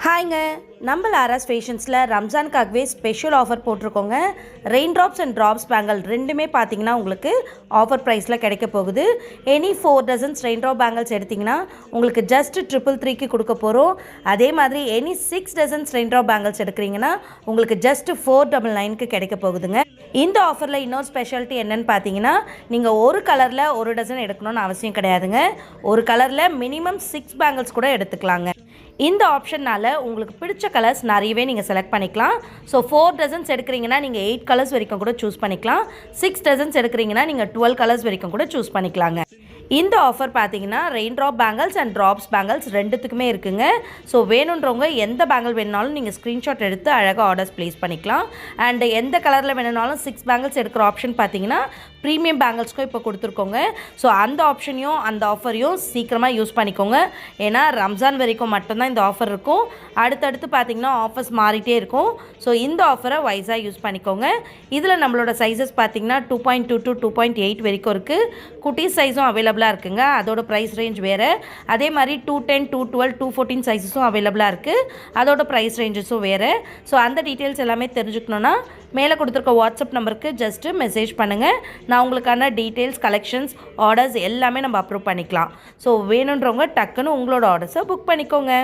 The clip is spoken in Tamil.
ஹாய்ங்க, நம்ம லாராஸ் ஃபேஷன்ஸில் ரம்ஜானுக்காகவே ஸ்பெஷல் ஆஃபர் போட்டிருக்கோங்க. Rain drops and drops bangle ரெண்டுமே பார்த்தீங்கன்னா உங்களுக்கு ஆஃபர் ப்ரைஸில் கிடைக்க போகுது. Any 4 dozens rain drop bangles எடுத்திங்கன்னா உங்களுக்கு ஜஸ்ட் 333க்கு கொடுக்க போகிறோம். அதே மாதிரி any 6 dozens rain drop bangles எடுக்கிறீங்கன்னா உங்களுக்கு ஜஸ்ட் 499க்கு கிடைக்க போகுதுங்க. இந்த ஆஃபரில் இன்னொரு ஸ்பெஷாலிட்டி என்னென்னு பார்த்தீங்கன்னா, நீங்கள் ஒரு கலரில் ஒரு டசன் எடுக்கணும்னு அவசியம் கிடையாதுங்க. ஒரு கலரில் மினிமம் 6 பேங்கிள்ஸ் கூட எடுத்துக்கலாங்க. இந்த ஆப்ஷனால் உங்களுக்கு பிடிச்ச கலர்ஸ் நிறையவே நீங்கள் செலக்ட் பண்ணிக்கலாம். ஸோ 4 டசன்ஸ் எடுக்கிறீங்கன்னா நீங்கள் 8 கலர்ஸ் வரைக்கும் கூட சூஸ் பண்ணிக்கலாம். 6 டசன்ஸ் எடுக்கிறீங்கன்னா நீங்கள் 12 கலர்ஸ் வரைக்கும் கூட சூஸ் பண்ணிக்கலாங்க. இந்த ஆஃபர் பார்த்தீங்கன்னா rain drop bangles and drops bangles ரெண்டுத்துக்குமே இருக்குங்க. ஸோ வேணுன்றவங்க எந்த பேங்கிள் வேணுனாலும் நீங்கள் ஸ்க்ரீன்ஷாட் எடுத்து அழகாக ஆர்டர்ஸ் ப்ளேஸ் பண்ணிக்கலாம். அண்ட் எந்த கலரில் வேணுனாலும் 6 பேங்கிள்ஸ் எடுக்கிற ஆப்ஷன் பார்த்தீங்கன்னா ப்ரீமியம் பேங்கிள்ஸ்க்கும் இப்போ கொடுத்துருக்கோங்க. ஸோ அந்த ஆப்ஷனையும் அந்த ஆஃபரையும் சீக்கிரமாக யூஸ் பண்ணிக்கோங்க. ஏன்னா ரம்ஜான் வரைக்கும் மட்டும்தான் இந்த ஆஃபர் இருக்கும். அடுத்தடுத்து பார்த்தீங்கன்னா ஆஃபர்ஸ் மாறிட்டே இருக்கும். ஸோ இந்த ஆஃபரை வைஸாக யூஸ் பண்ணிக்கோங்க. இதில் நம்மளோட சைஸஸ் பார்த்தீங்கன்னா 2.2 to 2.8 வரைக்கும் இருக்குது. குட்டி சைஸும் அவைலபிளாக இருக்குங்க. அதோட ப்ரைஸ் ரேஞ்ச் வேறு. அதே மாதிரி 210, 212, 214 சைஸஸும் அவைலபிளாக இருக்குது. அதோட ப்ரைஸ் ரேஞ்சஸும் வேறு. ஸோ அந்த டீட்டெயில்ஸ் எல்லாமே தெரிஞ்சுக்கணுன்னா மேலே கொடுத்துருக்க வாட்ஸ்அப் நம்பருக்கு ஜஸ்ட்டு மெசேஜ் பண்ணுங்கள். நான் உங்களுக்கான டீட்டெயில்ஸ், கலெக்ஷன்ஸ், ஆர்டர்ஸ் எல்லாமே நம்ம அப்ரூவ் பண்ணிக்கலாம். ஸோ வேணுன்றவங்க டக்குன்னு உங்களோட ஆர்டர்ஸை புக் பண்ணிக்கோங்க.